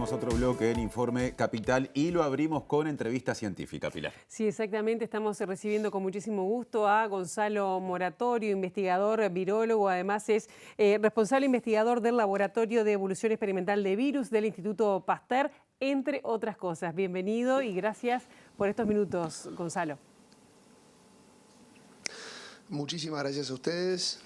abrimos otro bloque en Informe Capital y lo abrimos con entrevista científica, Pilar. Sí, exactamente. Estamos recibiendo con muchísimo gusto a Gonzalo Moratorio, investigador virólogo. Además es responsable investigador del Laboratorio de Evolución Experimental de Virus del Instituto Pasteur, entre otras cosas. Bienvenido y gracias por estos minutos, Gonzalo. Muchísimas gracias a ustedes.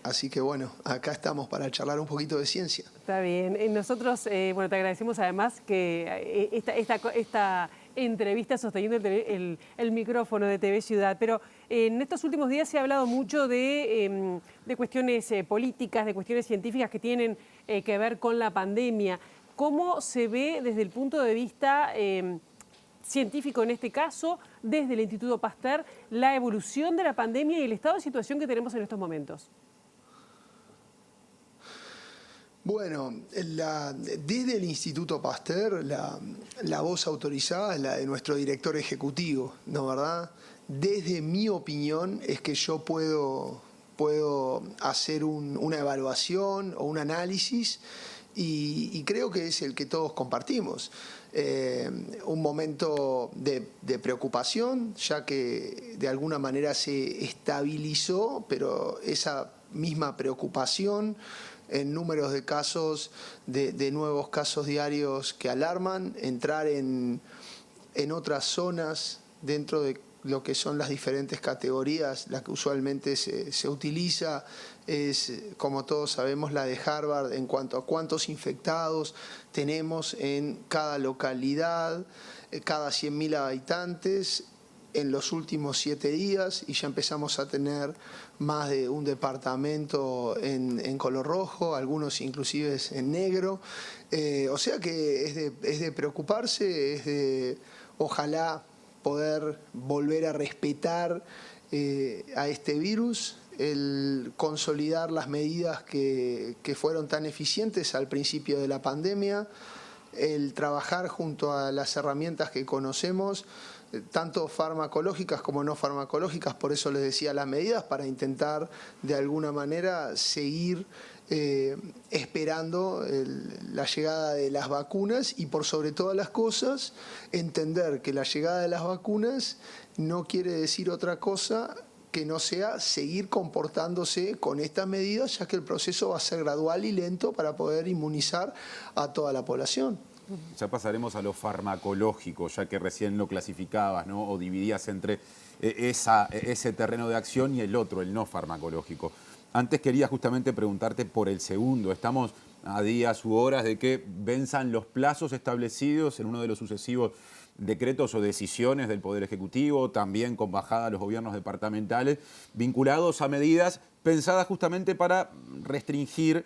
Así que bueno, acá estamos para charlar un poquito de ciencia. Está bien. Nosotros te agradecemos además que esta entrevista sosteniendo el micrófono de TV Ciudad. Pero en estos últimos días se ha hablado mucho de cuestiones políticas, de cuestiones científicas que tienen que ver con la pandemia. ¿Cómo se ve desde el punto de vista científico en este caso, desde el Instituto Pasteur, la evolución de la pandemia y el estado de situación que tenemos en estos momentos? Bueno, desde el Instituto Pasteur, la voz autorizada es la de nuestro director ejecutivo, ¿no verdad? Desde mi opinión es que yo puedo hacer una evaluación o un análisis y creo que es el que todos compartimos. Un momento de preocupación, ya que de alguna manera se estabilizó, pero esa misma preocupación en números de casos, de nuevos casos diarios que alarman, entrar en otras zonas dentro de lo que son las diferentes categorías, la que usualmente se utiliza es, como todos sabemos, la de Harvard en cuanto a cuántos infectados tenemos en cada localidad, cada 100.000 habitantes en los últimos 7 días, y ya empezamos a tener más de un departamento en color rojo, algunos inclusive en negro. O sea que es de preocuparse, es de ojalá poder volver a respetar a este virus, el consolidar las medidas que fueron tan eficientes al principio de la pandemia, el trabajar junto a las herramientas que conocemos, tanto farmacológicas como no farmacológicas, por eso les decía las medidas, para intentar de alguna manera seguir esperando la llegada de las vacunas y, por sobre todas las cosas, entender que la llegada de las vacunas no quiere decir otra cosa que no sea seguir comportándose con estas medidas, ya que el proceso va a ser gradual y lento para poder inmunizar a toda la población. Ya pasaremos a lo farmacológico, ya que recién lo clasificabas, ¿no? O dividías entre ese terreno de acción y el otro, el no farmacológico. Antes quería justamente preguntarte por el segundo. Estamos a días u horas de que venzan los plazos establecidos en uno de los sucesivos decretos o decisiones del Poder Ejecutivo, también con bajada a los gobiernos departamentales, vinculados a medidas pensadas justamente para restringir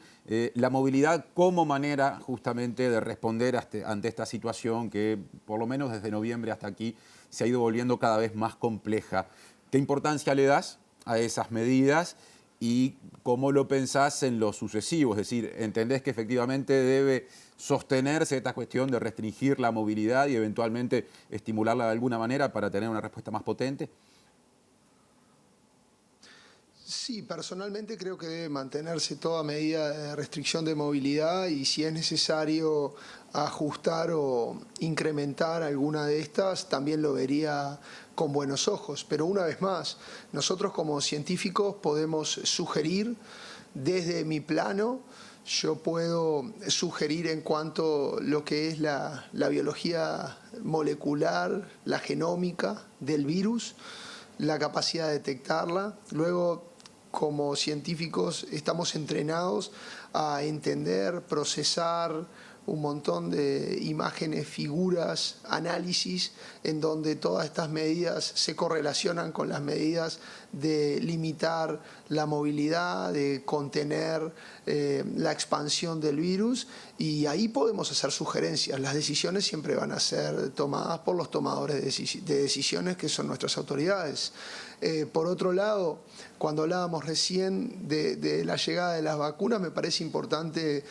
la movilidad como manera justamente de responder ante esta situación que por lo menos desde noviembre hasta aquí se ha ido volviendo cada vez más compleja. ¿Qué importancia le das a esas medidas y cómo lo pensás en lo sucesivo? Es decir, ¿entendés que efectivamente debe sostenerse esta cuestión de restringir la movilidad y eventualmente estimularla de alguna manera para tener una respuesta más potente? Sí, personalmente creo que debe mantenerse toda medida de restricción de movilidad y, si es necesario ajustar o incrementar alguna de estas, también lo vería con buenos ojos. Pero una vez más, nosotros como científicos podemos sugerir desde mi plano. Yo puedo sugerir en cuanto a lo que es la biología molecular, la genómica del virus, la capacidad de detectarla. Luego, como científicos, estamos entrenados a entender, procesar un montón de imágenes, figuras, análisis, en donde todas estas medidas se correlacionan con las medidas de limitar la movilidad, de contener la expansión del virus, y ahí podemos hacer sugerencias. Las decisiones siempre van a ser tomadas por los tomadores de decisiones, que son nuestras autoridades. Por otro lado, cuando hablábamos recién de la llegada de las vacunas, me parece importante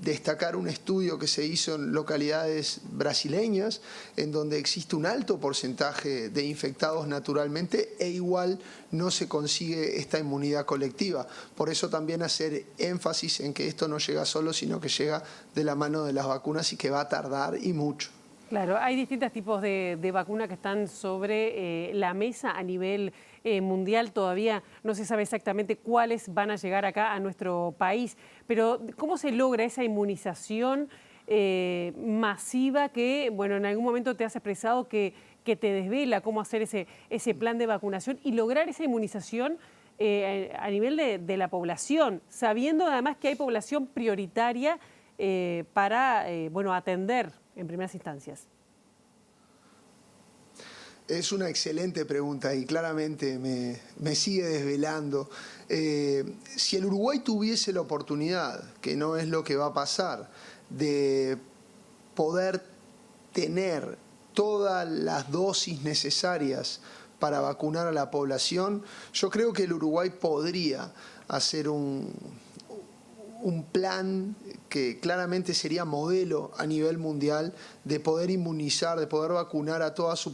destacar un estudio que se hizo en localidades brasileñas, en donde existe un alto porcentaje de infectados naturalmente e igual no se consigue esta inmunidad colectiva. Por eso también hacer énfasis en que esto no llega solo, sino que llega de la mano de las vacunas y que va a tardar y mucho. Claro, hay distintos tipos de vacunas que están sobre la mesa a nivel mundial. Todavía no se sabe exactamente cuáles van a llegar acá a nuestro país, pero ¿cómo se logra esa inmunización masiva que, bueno, en algún momento te has expresado que te desvela cómo hacer ese plan de vacunación y lograr esa inmunización a nivel de la población, sabiendo además que hay población prioritaria para bueno, atender en primeras instancias? Es una excelente pregunta y claramente me sigue desvelando. Si el Uruguay tuviese la oportunidad, que no es lo que va a pasar, de poder tener todas las dosis necesarias para vacunar a la población, yo creo que el Uruguay podría hacer un plan que claramente sería modelo a nivel mundial de poder inmunizar, de poder vacunar a toda su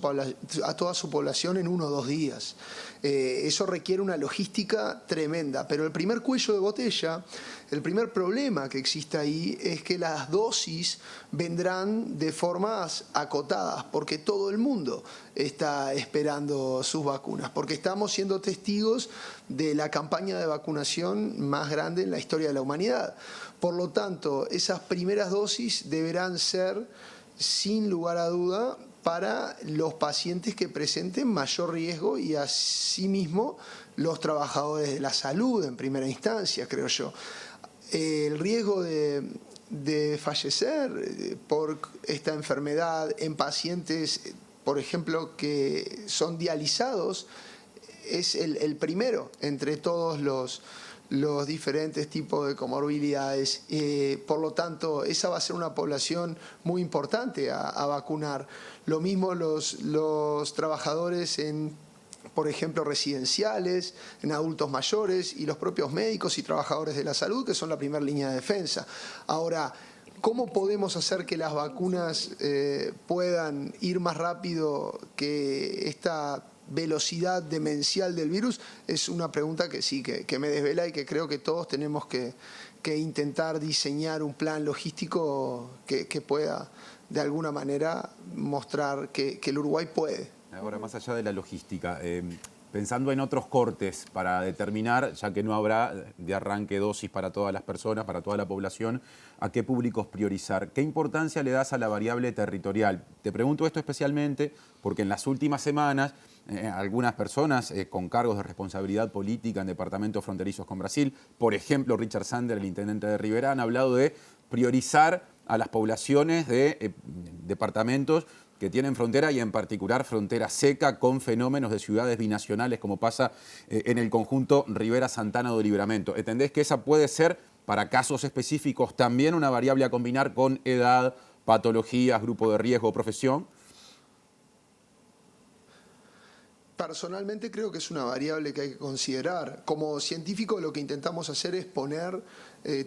población en 1 o 2 días. Eso requiere una logística tremenda, pero el primer cuello de botella, el primer problema que existe ahí es que las dosis vendrán de formas acotadas, porque todo el mundo está esperando sus vacunas, porque estamos siendo testigos de la campaña de vacunación más grande en la historia de la humanidad. Por lo tanto, esas primeras dosis deberán ser, sin lugar a duda, para los pacientes que presenten mayor riesgo y asimismo los trabajadores de la salud en primera instancia, creo yo. El riesgo de fallecer por esta enfermedad en pacientes, por ejemplo, que son dializados, es el primero entre todos los diferentes tipos de comorbilidades. Por lo tanto, esa va a ser una población muy importante a vacunar. Lo mismo los trabajadores por ejemplo, residenciales, en adultos mayores y los propios médicos y trabajadores de la salud, que son la primera línea de defensa. Ahora, ¿cómo podemos hacer que las vacunas puedan ir más rápido que esta velocidad demencial del virus? Es una pregunta que sí, que me desvela y que creo que todos tenemos que intentar diseñar un plan logístico que pueda de alguna manera mostrar que el Uruguay puede. Ahora, más allá de la logística, pensando en otros cortes para determinar, ya que no habrá de arranque dosis para todas las personas, para toda la población, ¿a qué públicos priorizar? ¿Qué importancia le das a la variable territorial? Te pregunto esto especialmente porque en las últimas semanas algunas personas con cargos de responsabilidad política en departamentos fronterizos con Brasil, por ejemplo Richard Sander, el intendente de Rivera, han hablado de priorizar a las poblaciones de departamentos que tienen frontera y en particular frontera seca con fenómenos de ciudades binacionales como pasa en el conjunto Rivera-Santana do Livramento. ¿Entendés que esa puede ser para casos específicos también una variable a combinar con edad, patologías, grupo de riesgo o profesión? Personalmente creo que es una variable que hay que considerar. Como científico lo que intentamos hacer es poner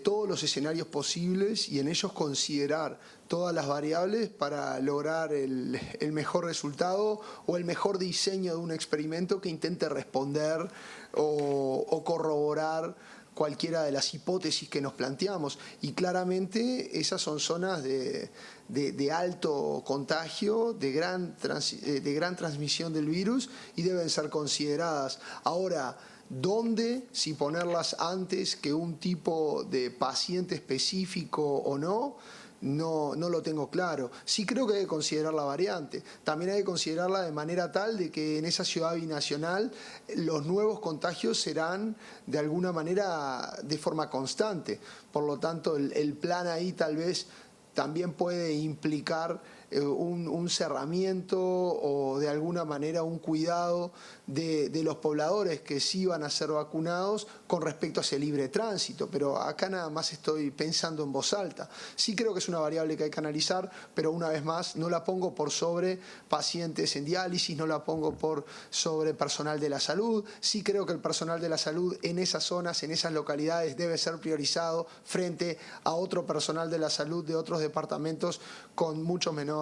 todos los escenarios posibles y en ellos considerar todas las variables para lograr el mejor resultado o el mejor diseño de un experimento que intente responder o corroborar cualquiera de las hipótesis que nos planteamos. Y claramente esas son zonas de alto contagio, de gran transmisión del virus y deben ser consideradas. Ahora, ¿dónde? Si ponerlas antes que un tipo de paciente específico o no lo tengo claro. Sí creo que hay que considerar la variante. También hay que considerarla de manera tal de que en esa ciudad binacional los nuevos contagios serán de alguna manera de forma constante. Por lo tanto, el plan ahí tal vez también puede implicar un cerramiento o de alguna manera un cuidado de los pobladores que sí van a ser vacunados con respecto a ese libre tránsito. Pero acá nada más estoy pensando en voz alta. Sí creo que es una variable que hay que analizar, pero una vez más no la pongo por sobre pacientes en diálisis, no la pongo por sobre personal de la salud. Sí creo que el personal de la salud en esas zonas, en esas localidades, debe ser priorizado frente a otro personal de la salud de otros departamentos con mucho menor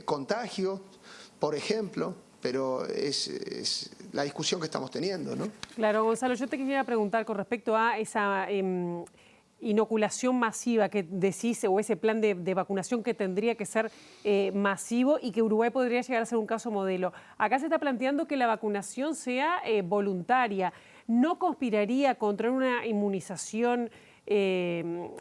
contagio, por ejemplo, pero es la discusión que estamos teniendo, ¿no? Claro, Gonzalo, yo te quería preguntar con respecto a esa inoculación masiva que decís, o ese plan de vacunación que tendría que ser masivo y que Uruguay podría llegar a ser un caso modelo. Acá se está planteando que la vacunación sea voluntaria. ¿No conspiraría contra una inmunización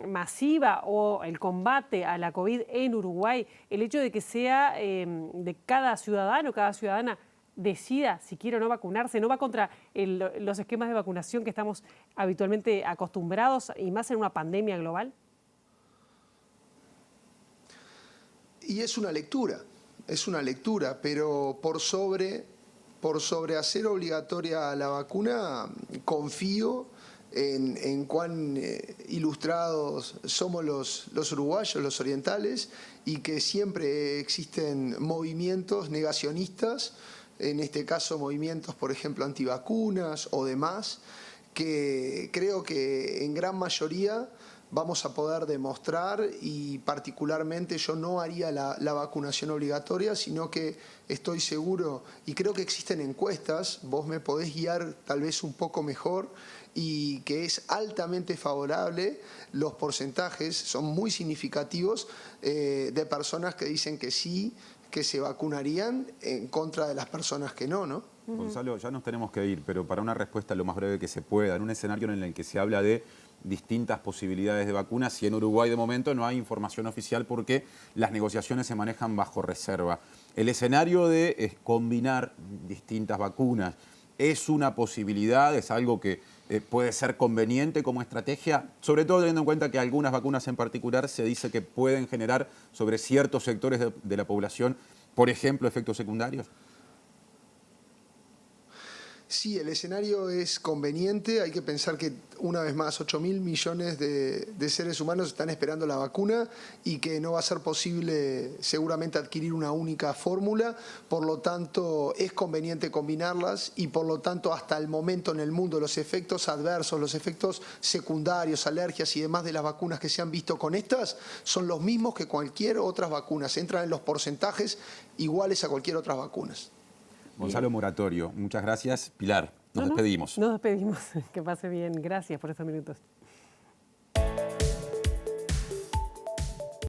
masiva o el combate a la COVID en Uruguay el hecho de que sea de cada ciudadano, cada ciudadana decida si quiere o no vacunarse? ¿No va contra los esquemas de vacunación que estamos habitualmente acostumbrados y más en una pandemia global? Y es una lectura, pero por sobre hacer obligatoria la vacuna, confío en cuán ilustrados somos los uruguayos, los orientales, y que siempre existen movimientos negacionistas, en este caso movimientos, por ejemplo, antivacunas o demás, que creo que en gran mayoría vamos a poder demostrar, y particularmente yo no haría la vacunación obligatoria, sino que estoy seguro, y creo que existen encuestas, vos me podés guiar tal vez un poco mejor, y que es altamente favorable, los porcentajes son muy significativos de personas que dicen que sí, que se vacunarían en contra de las personas que no, ¿no? Gonzalo, ya nos tenemos que ir, pero para una respuesta lo más breve que se pueda, en un escenario en el que se habla de distintas posibilidades de vacunas, y en Uruguay de momento no hay información oficial porque las negociaciones se manejan bajo reserva. El escenario de combinar distintas vacunas es una posibilidad, es algo que puede ser conveniente como estrategia, sobre todo teniendo en cuenta que algunas vacunas en particular se dice que pueden generar sobre ciertos sectores de la población, por ejemplo, efectos secundarios. Sí, el escenario es conveniente. Hay que pensar que, una vez más, 8.000 millones de seres humanos están esperando la vacuna y que no va a ser posible seguramente adquirir una única fórmula. Por lo tanto, es conveniente combinarlas y, por lo tanto, hasta el momento en el mundo, los efectos adversos, los efectos secundarios, alergias y demás de las vacunas que se han visto con estas son los mismos que cualquier otras vacunas. Entran en los porcentajes iguales a cualquier otras vacunas. Gonzalo Moratorio, muchas gracias. Pilar, nos despedimos. Nos despedimos. Que pase bien. Gracias por estos minutos.